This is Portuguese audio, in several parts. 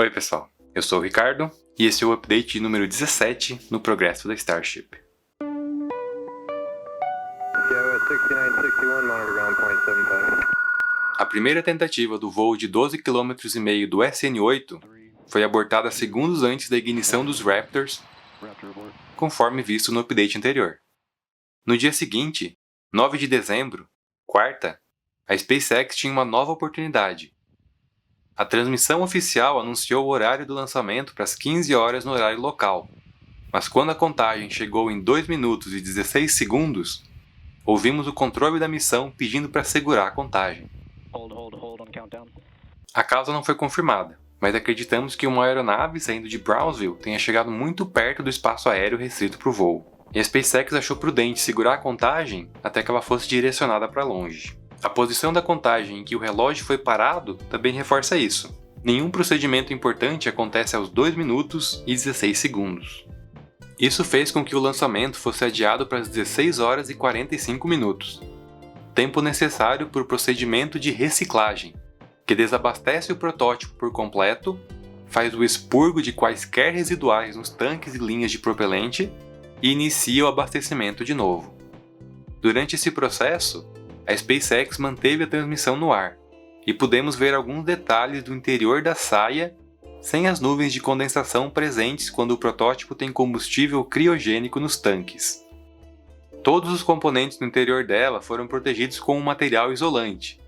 Oi pessoal, eu sou o Ricardo e esse é o update número 17 no progresso da Starship. A primeira tentativa do voo de 12,5 km do SN8 foi abortada segundos antes da ignição dos Raptors, conforme visto no update anterior. No dia seguinte, 9 de dezembro, quarta, a SpaceX tinha uma nova oportunidade. A transmissão oficial anunciou o horário do lançamento para as 15 horas no horário local, mas quando a contagem chegou em 2 minutos e 16 segundos, ouvimos o controle da missão pedindo para segurar a contagem. A causa não foi confirmada, mas acreditamos que uma aeronave saindo de Brownsville tenha chegado muito perto do espaço aéreo restrito para o voo, e a SpaceX achou prudente segurar a contagem até que ela fosse direcionada para longe. A posição da contagem em que o relógio foi parado também reforça isso. Nenhum procedimento importante acontece aos 2 minutos e 16 segundos. Isso fez com que o lançamento fosse adiado para as 16 horas e 45 minutos, tempo necessário para o procedimento de reciclagem, que desabastece o protótipo por completo, faz o expurgo de quaisquer residuais nos tanques e linhas de propelente e inicia o abastecimento de novo. Durante esse processo, a SpaceX manteve a transmissão no ar, e pudemos ver alguns detalhes do interior da saia sem as nuvens de condensação presentes quando o protótipo tem combustível criogênico nos tanques. Todos os componentes no interior dela foram protegidos com um material isolante,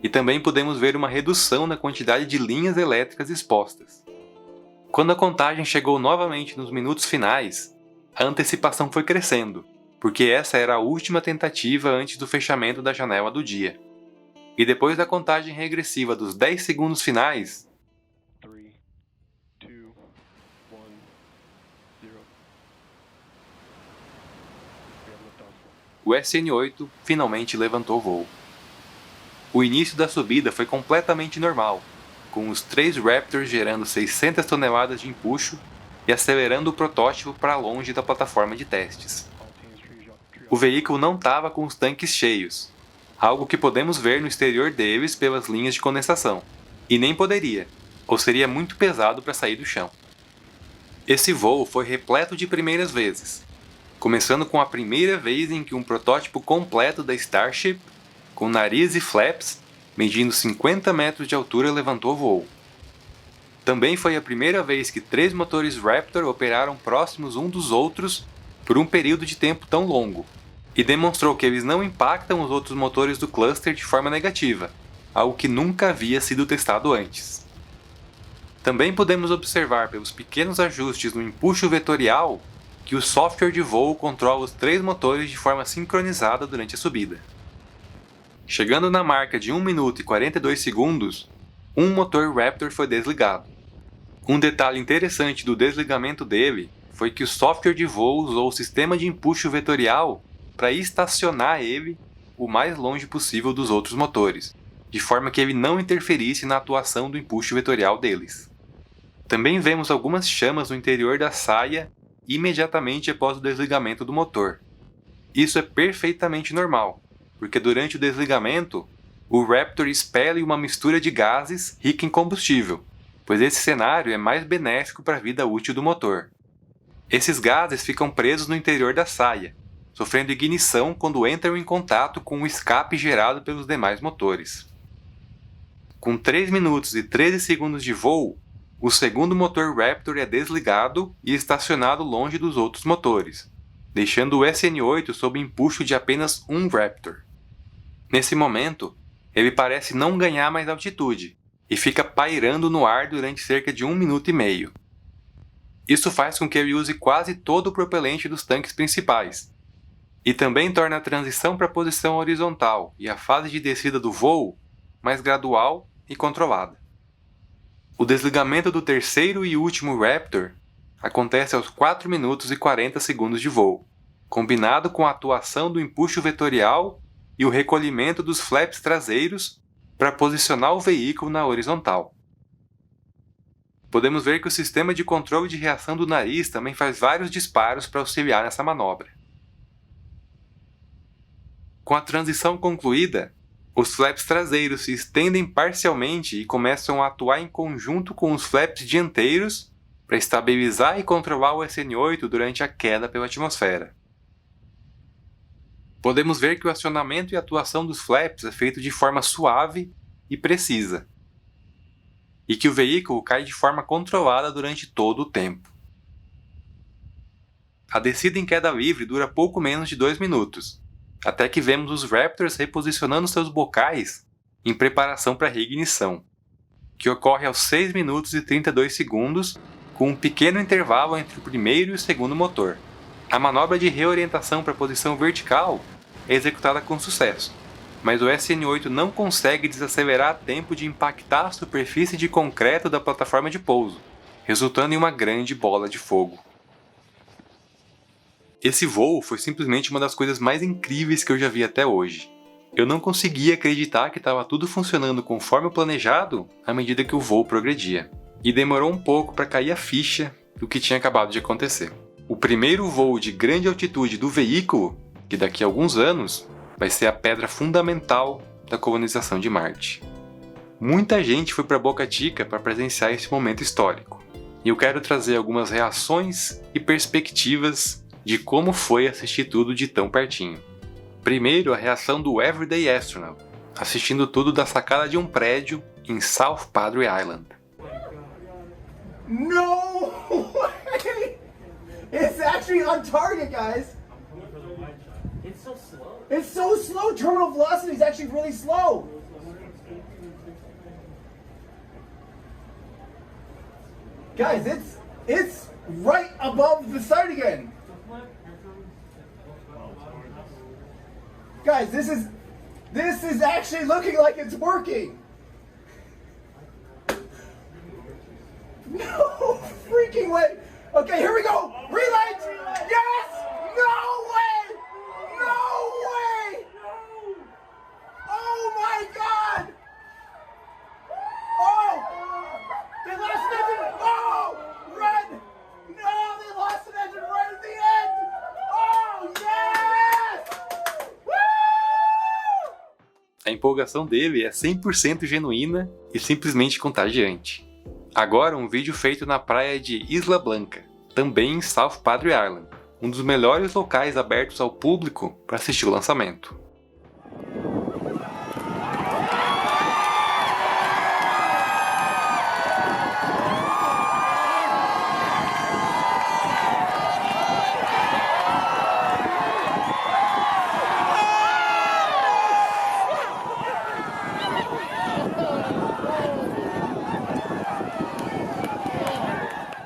e também pudemos ver uma redução na quantidade de linhas elétricas expostas. Quando a contagem chegou novamente nos minutos finais, a antecipação foi crescendo, porque essa era a última tentativa antes do fechamento da janela do dia. E depois da contagem regressiva dos 10 segundos finais, 3, 2, 1, 0. o SN8 finalmente levantou voo. O início da subida foi completamente normal, com os 3 Raptors gerando 600 toneladas de empuxo e acelerando o protótipo para longe da plataforma de testes. O veículo não estava com os tanques cheios, algo que podemos ver no exterior deles pelas linhas de condensação, e nem poderia, ou seria muito pesado para sair do chão. Esse voo foi repleto de primeiras vezes, começando com a primeira vez em que um protótipo completo da Starship, com nariz e flaps, medindo 50 metros de altura, levantou voo. Também foi a primeira vez que 3 motores Raptor operaram próximos um dos outros por um período de tempo tão longo, e demonstrou que eles não impactam os outros motores do cluster de forma negativa, algo que nunca havia sido testado antes. Também podemos observar pelos pequenos ajustes no empuxo vetorial que o software de voo controla os 3 motores de forma sincronizada durante a subida. Chegando na marca de 1 minuto e 42 segundos, um motor Raptor foi desligado. Um detalhe interessante do desligamento dele foi que o software de voo usou o sistema de empuxo vetorial para estacionar ele o mais longe possível dos outros motores, de forma que ele não interferisse na atuação do empuxo vetorial deles. Também vemos algumas chamas no interior da saia imediatamente após o desligamento do motor. Isso é perfeitamente normal, porque durante o desligamento, o Raptor expele uma mistura de gases rica em combustível, pois esse cenário é mais benéfico para a vida útil do motor. Esses gases ficam presos no interior da saia, sofrendo ignição quando entram em contato com o escape gerado pelos demais motores. Com 3 minutos e 13 segundos de voo, o segundo motor Raptor é desligado e estacionado longe dos outros motores, deixando o SN8 sob empuxo de apenas um Raptor. Nesse momento, ele parece não ganhar mais altitude e fica pairando no ar durante cerca de 1 minuto e meio. Isso faz com que ele use quase todo o propelente dos tanques principais, e também torna a transição para a posição horizontal e a fase de descida do voo mais gradual e controlada. O desligamento do terceiro e último Raptor acontece aos 4 minutos e 40 segundos de voo, combinado com a atuação do empuxo vetorial e o recolhimento dos flaps traseiros para posicionar o veículo na horizontal. Podemos ver que o sistema de controle de reação do nariz também faz vários disparos para auxiliar nessa manobra. Com a transição concluída, Os flaps traseiros se estendem parcialmente e começam a atuar em conjunto com os flaps dianteiros para estabilizar e controlar o SN8 durante a queda pela atmosfera. Podemos ver que o acionamento e atuação dos flaps é feito de forma suave e precisa, e que o veículo cai de forma controlada durante todo o tempo. A descida em queda livre dura pouco menos de 2 minutos, até que vemos os Raptors reposicionando seus bocais em preparação para a reignição, que ocorre aos 6 minutos e 32 segundos, com um pequeno intervalo entre o primeiro e o segundo motor. A manobra de reorientação para a posição vertical é executada com sucesso, mas o SN8 não consegue desacelerar a tempo de impactar a superfície de concreto da plataforma de pouso, resultando em uma grande bola de fogo. Esse voo foi simplesmente uma das coisas mais incríveis que eu já vi até hoje. Eu não conseguia acreditar que estava tudo funcionando conforme o planejado à medida que o voo progredia. E demorou um pouco para cair a ficha do que tinha acabado de acontecer. O primeiro voo de grande altitude do veículo, que daqui a alguns anos vai ser a pedra fundamental da colonização de Marte. Muita gente foi para Boca Chica para presenciar esse momento histórico. E eu quero trazer algumas reações e perspectivas de como foi assistir tudo de tão pertinho. Primeiro, a reação do Everyday Astronaut, assistindo tudo da sacada de um prédio em South Padre Island. No way! It's actually on target, guys! It's so slow. It's so slow! Terminal velocity is actually really slow! Guys, it's right above the start again! Guys, this is actually looking like it's working! No freaking way! Okay, here we go! Relight! Yes! No way! No way! Oh my god! Oh! They lost an engine! Oh! Run! No, they lost an engine right at the end! Oh, yes! Woo! A empolgação dele é 100% genuína e simplesmente contagiante. Agora um vídeo feito na praia de Isla Blanca, também em South Padre Island, um dos melhores locais abertos ao público para assistir o lançamento.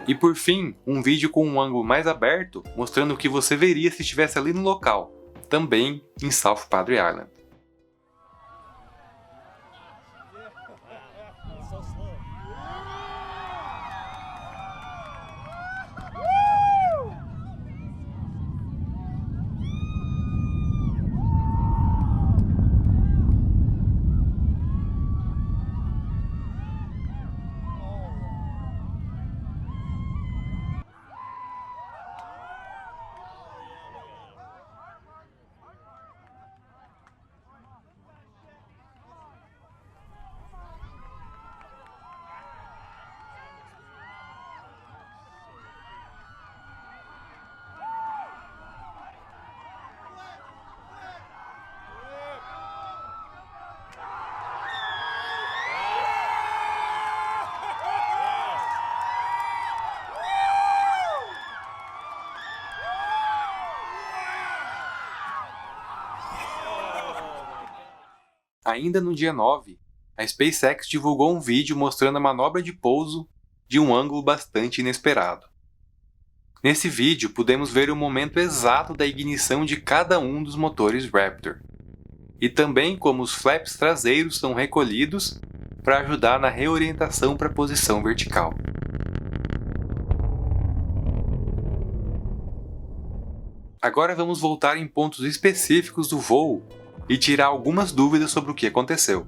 E por fim, um vídeo com um ângulo mais aberto, mostrando o que você veria se estivesse ali no local, também em South Padre Island. Ainda no dia 9, a SpaceX divulgou um vídeo mostrando a manobra de pouso de um ângulo bastante inesperado. Nesse vídeo, podemos ver o momento exato da ignição de cada um dos motores Raptor, e também como os flaps traseiros são recolhidos para ajudar na reorientação para a posição vertical. Agora vamos voltar em pontos específicos do voo e tirar algumas dúvidas sobre o que aconteceu.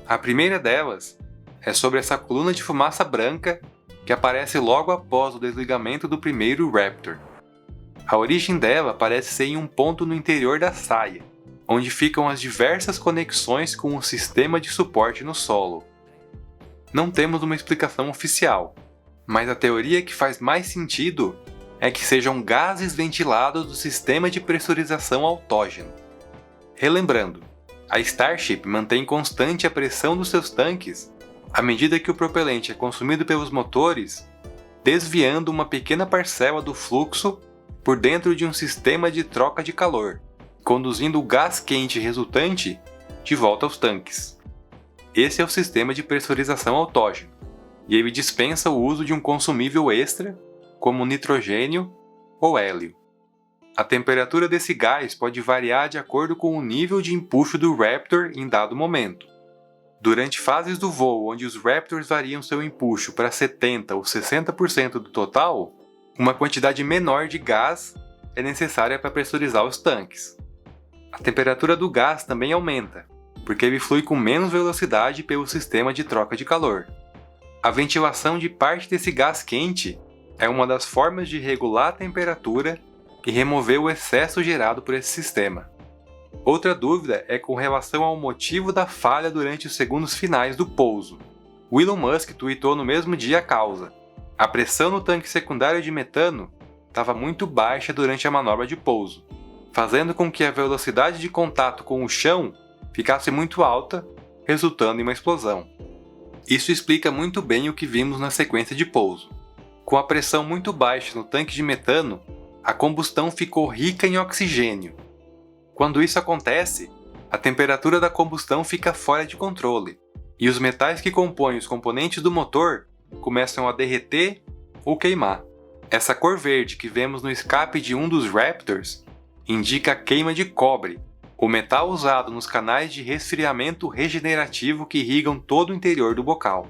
A primeira delas é sobre essa coluna de fumaça branca que aparece logo após o desligamento do primeiro Raptor. A origem dela parece ser em um ponto no interior da saia, onde ficam as diversas conexões com o sistema de suporte no solo. Não temos uma explicação oficial, mas a teoria que faz mais sentido é que sejam gases ventilados do sistema de pressurização autógeno. Relembrando, a Starship mantém constante a pressão dos seus tanques à medida que o propelente é consumido pelos motores, desviando uma pequena parcela do fluxo por dentro de um sistema de troca de calor, conduzindo o gás quente resultante de volta aos tanques. Esse é o sistema de pressurização autógeno, e ele dispensa o uso de um consumível extra, como nitrogênio ou hélio. A temperatura desse gás pode variar de acordo com o nível de empuxo do Raptor em dado momento. Durante fases do voo onde os Raptors variam seu empuxo para 70% ou 60% do total, uma quantidade menor de gás é necessária para pressurizar os tanques. A temperatura do gás também aumenta, porque ele flui com menos velocidade pelo sistema de troca de calor. A ventilação de parte desse gás quente é uma das formas de regular a temperatura e remover o excesso gerado por esse sistema. Outra dúvida é com relação ao motivo da falha durante os segundos finais do pouso. O Elon Musk tweetou no mesmo dia a causa. A pressão no tanque secundário de metano estava muito baixa durante a manobra de pouso, fazendo com que a velocidade de contato com o chão ficasse muito alta, resultando em uma explosão. Isso explica muito bem o que vimos na sequência de pouso. Com a pressão muito baixa no tanque de metano, a combustão ficou rica em oxigênio. Quando isso acontece, a temperatura da combustão fica fora de controle, e os metais que compõem os componentes do motor começam a derreter ou queimar. Essa cor verde que vemos no escape de um dos Raptors indica a queima de cobre, o metal usado nos canais de resfriamento regenerativo que irrigam todo o interior do bocal.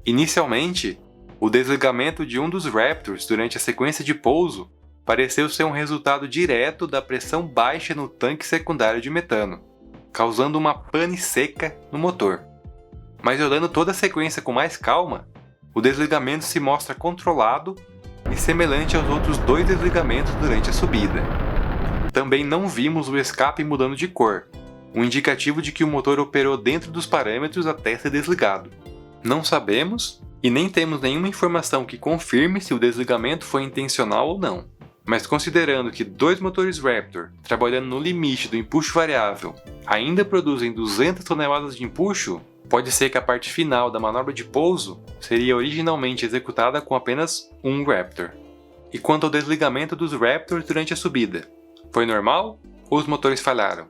Inicialmente, o desligamento de um dos Raptors durante a sequência de pouso pareceu ser um resultado direto da pressão baixa no tanque secundário de metano, causando uma pane seca no motor. Mas olhando toda a sequência com mais calma, o desligamento se mostra controlado e semelhante aos outros dois desligamentos durante a subida. Também não vimos o escape mudando de cor, um indicativo de que o motor operou dentro dos parâmetros até ser desligado. Não sabemos e nem temos nenhuma informação que confirme se o desligamento foi intencional ou não. Mas considerando que dois motores Raptor, trabalhando no limite do empuxo variável, ainda produzem 200 toneladas de empuxo, pode ser que a parte final da manobra de pouso seria originalmente executada com apenas um Raptor. E quanto ao desligamento dos Raptors durante a subida, foi normal ou os motores falharam?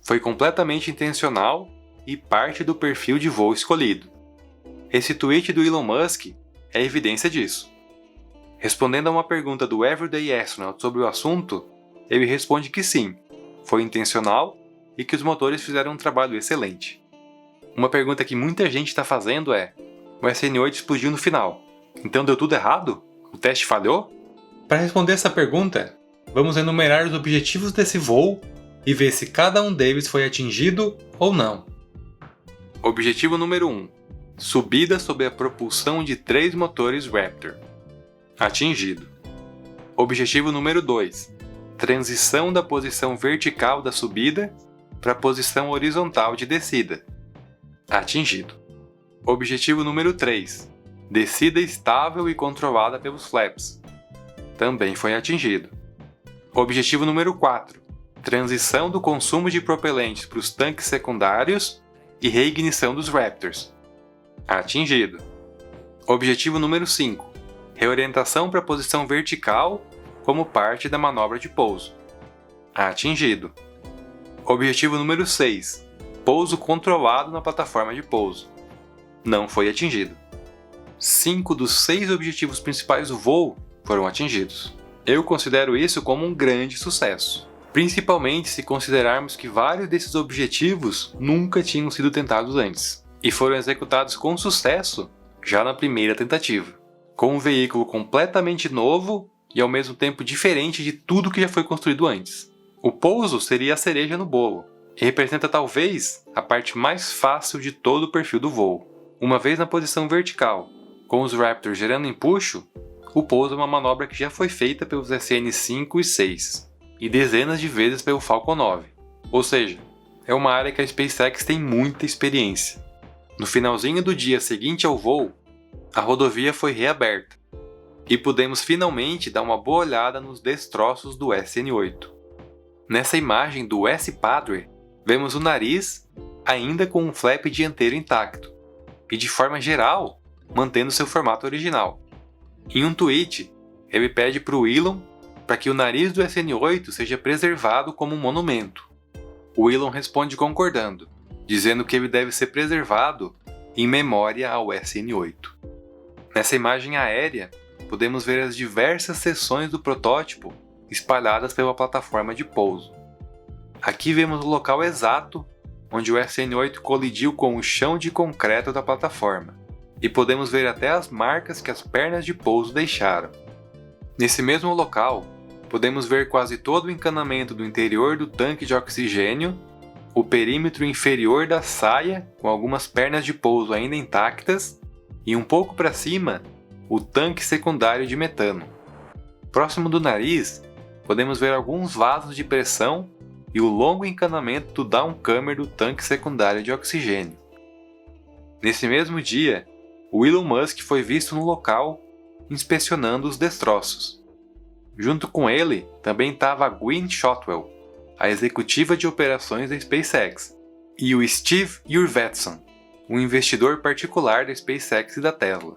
Foi completamente intencional e parte do perfil de voo escolhido. Esse tweet do Elon Musk é evidência disso. Respondendo a uma pergunta do Everyday Astronaut sobre o assunto, ele responde que sim, foi intencional e que os motores fizeram um trabalho excelente. Uma pergunta que muita gente está fazendo é: o SN8 explodiu no final, então deu tudo errado? O teste falhou? Para responder essa pergunta, vamos enumerar os objetivos desse voo e ver se cada um deles foi atingido ou não. Objetivo número 1: subida sob a propulsão de 3 motores Raptor. Atingido. Objetivo número 2: transição da posição vertical da subida para a posição horizontal de descida. Atingido. Objetivo número 3: descida estável e controlada pelos flaps. Também foi atingido. Objetivo número 4: transição do consumo de propelentes para os tanques secundários e reignição dos Raptors. Atingido. Objetivo número 5: reorientação para a posição vertical como parte da manobra de pouso. Atingido. Objetivo número 6: pouso controlado na plataforma de pouso. Não foi atingido. 5 dos 6 objetivos principais do voo foram atingidos. Eu considero isso como um grande sucesso, principalmente se considerarmos que vários desses objetivos nunca tinham sido tentados antes, e foram executados com sucesso já na primeira tentativa, com um veículo completamente novo e ao mesmo tempo diferente de tudo que já foi construído antes. O pouso seria a cereja no bolo, e representa talvez a parte mais fácil de todo o perfil do voo. Uma vez na posição vertical, com os Raptors gerando empuxo, o pouso é uma manobra que já foi feita pelos SN5 e 6, e dezenas de vezes pelo Falcon 9. Ou seja, é uma área que a SpaceX tem muita experiência. No finalzinho do dia seguinte ao voo, a rodovia foi reaberta e pudemos finalmente dar uma boa olhada nos destroços do SN8. Nessa imagem do S-Padre, vemos o nariz ainda com um flap dianteiro intacto e, de forma geral, mantendo seu formato original. Em um tweet, ele pede para o Elon para que o nariz do SN8 seja preservado como um monumento. O Elon responde concordando, dizendo que ele deve ser preservado em memória ao SN8. Nessa imagem aérea, podemos ver as diversas seções do protótipo espalhadas pela plataforma de pouso. Aqui vemos o local exato onde o SN8 colidiu com o chão de concreto da plataforma, e podemos ver até as marcas que as pernas de pouso deixaram. Nesse mesmo local, podemos ver quase todo o encanamento do interior do tanque de oxigênio, o perímetro inferior da saia com algumas pernas de pouso ainda intactas e um pouco para cima, o tanque secundário de metano. Próximo do nariz, podemos ver alguns vasos de pressão e o longo encanamento do downcammer do tanque secundário de oxigênio. Nesse mesmo dia, o Elon Musk foi visto no local inspecionando os destroços. Junto com ele, também estava a Gwynne Shotwell, a executiva de operações da SpaceX, e o Steve Jurvetson, um investidor particular da SpaceX e da Tesla.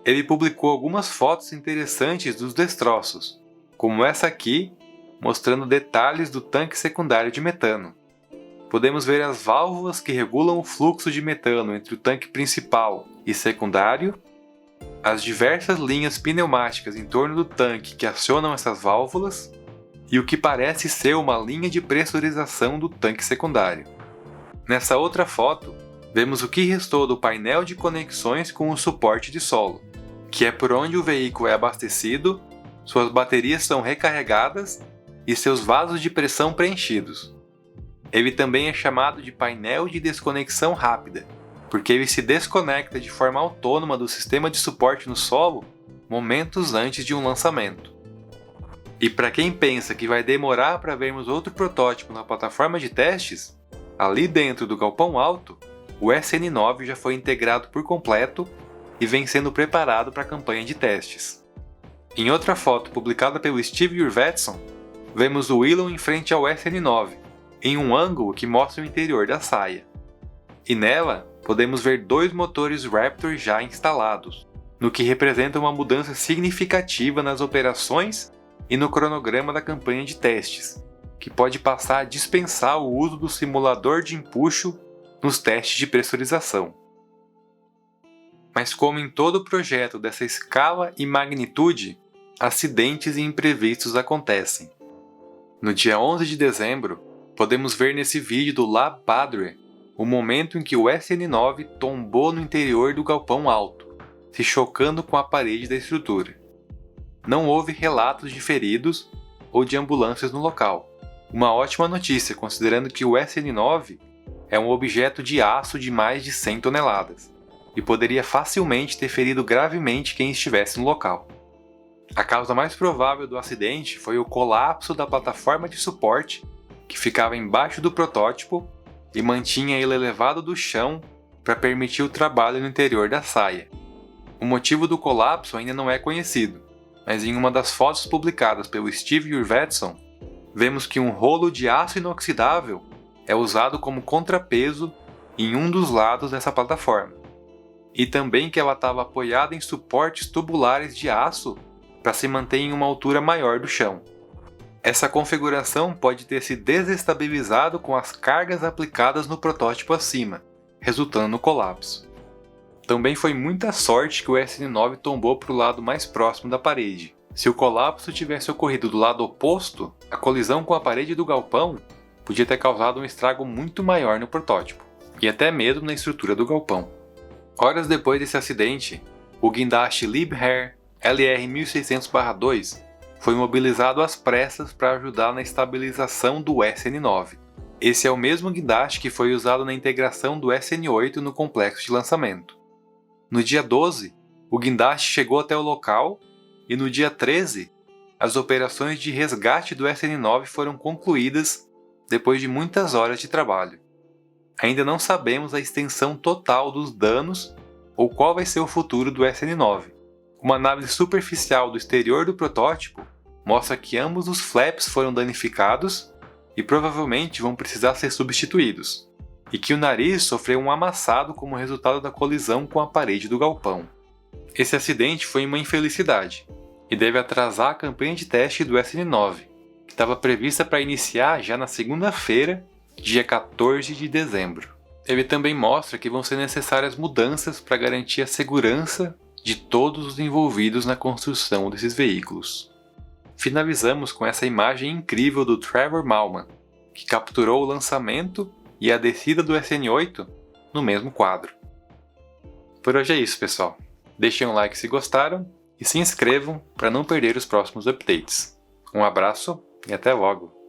Ele publicou algumas fotos interessantes dos destroços, como essa aqui, mostrando detalhes do tanque secundário de metano. Podemos ver as válvulas que regulam o fluxo de metano entre o tanque principal e secundário, as diversas linhas pneumáticas em torno do tanque que acionam essas válvulas e o que parece ser uma linha de pressurização do tanque secundário. Nessa outra foto, vemos o que restou do painel de conexões com o suporte de solo, que é por onde o veículo é abastecido, suas baterias são recarregadas e seus vasos de pressão preenchidos. Ele também é chamado de painel de desconexão rápida, porque ele se desconecta de forma autônoma do sistema de suporte no solo momentos antes de um lançamento. E para quem pensa que vai demorar para vermos outro protótipo na plataforma de testes, ali dentro do galpão alto, o SN9 já foi integrado por completo e vem sendo preparado para a campanha de testes. Em outra foto publicada pelo Steve Jurvetson, vemos o Elon em frente ao SN9, em um ângulo que mostra o interior da saia. E nela, podemos ver 2 motores Raptor já instalados, no que representa uma mudança significativa nas operações e no cronograma da campanha de testes, que pode passar a dispensar o uso do simulador de empuxo nos testes de pressurização. Mas como em todo projeto dessa escala e magnitude, acidentes e imprevistos acontecem. No dia 11 de dezembro, podemos ver nesse vídeo do Lab Padre o momento em que o SN9 tombou no interior do galpão alto, se chocando com a parede da estrutura. Não houve relatos de feridos ou de ambulâncias no local. Uma ótima notícia, considerando que o SN9 é um objeto de aço de mais de 100 toneladas e poderia facilmente ter ferido gravemente quem estivesse no local. A causa mais provável do acidente foi o colapso da plataforma de suporte que ficava embaixo do protótipo e mantinha ele elevado do chão para permitir o trabalho no interior da saia. O motivo do colapso ainda não é conhecido, mas em uma das fotos publicadas pelo Steve Jurvetson, vemos que um rolo de aço inoxidável é usado como contrapeso em um dos lados dessa plataforma, e também que ela estava apoiada em suportes tubulares de aço para se manter em uma altura maior do chão. Essa configuração pode ter se desestabilizado com as cargas aplicadas no protótipo acima, resultando no colapso. Também foi muita sorte que o SN9 tombou para o lado mais próximo da parede. Se o colapso tivesse ocorrido do lado oposto, a colisão com a parede do galpão podia ter causado um estrago muito maior no protótipo, e até mesmo na estrutura do galpão. Horas depois desse acidente, o guindaste Liebherr LR1600-2 foi mobilizado às pressas para ajudar na estabilização do SN9. Esse é o mesmo guindaste que foi usado na integração do SN8 no complexo de lançamento. No dia 12, o guindaste chegou até o local e no dia 13, as operações de resgate do SN9 foram concluídas depois de muitas horas de trabalho. Ainda não sabemos a extensão total dos danos ou qual vai ser o futuro do SN9. Uma análise superficial do exterior do protótipo mostra que ambos os flaps foram danificados e provavelmente vão precisar ser substituídos, e que o nariz sofreu um amassado como resultado da colisão com a parede do galpão. Esse acidente foi uma infelicidade e deve atrasar a campanha de teste do SN9, que estava prevista para iniciar já na segunda-feira, dia 14 de dezembro. Ele também mostra que vão ser necessárias mudanças para garantir a segurança de todos os envolvidos na construção desses veículos. Finalizamos com essa imagem incrível do Trevor Mallman, que capturou o lançamento e a descida do SN8 no mesmo quadro. Por hoje é isso, pessoal. Deixem um like se gostaram e se inscrevam para não perder os próximos updates. Um abraço e até logo!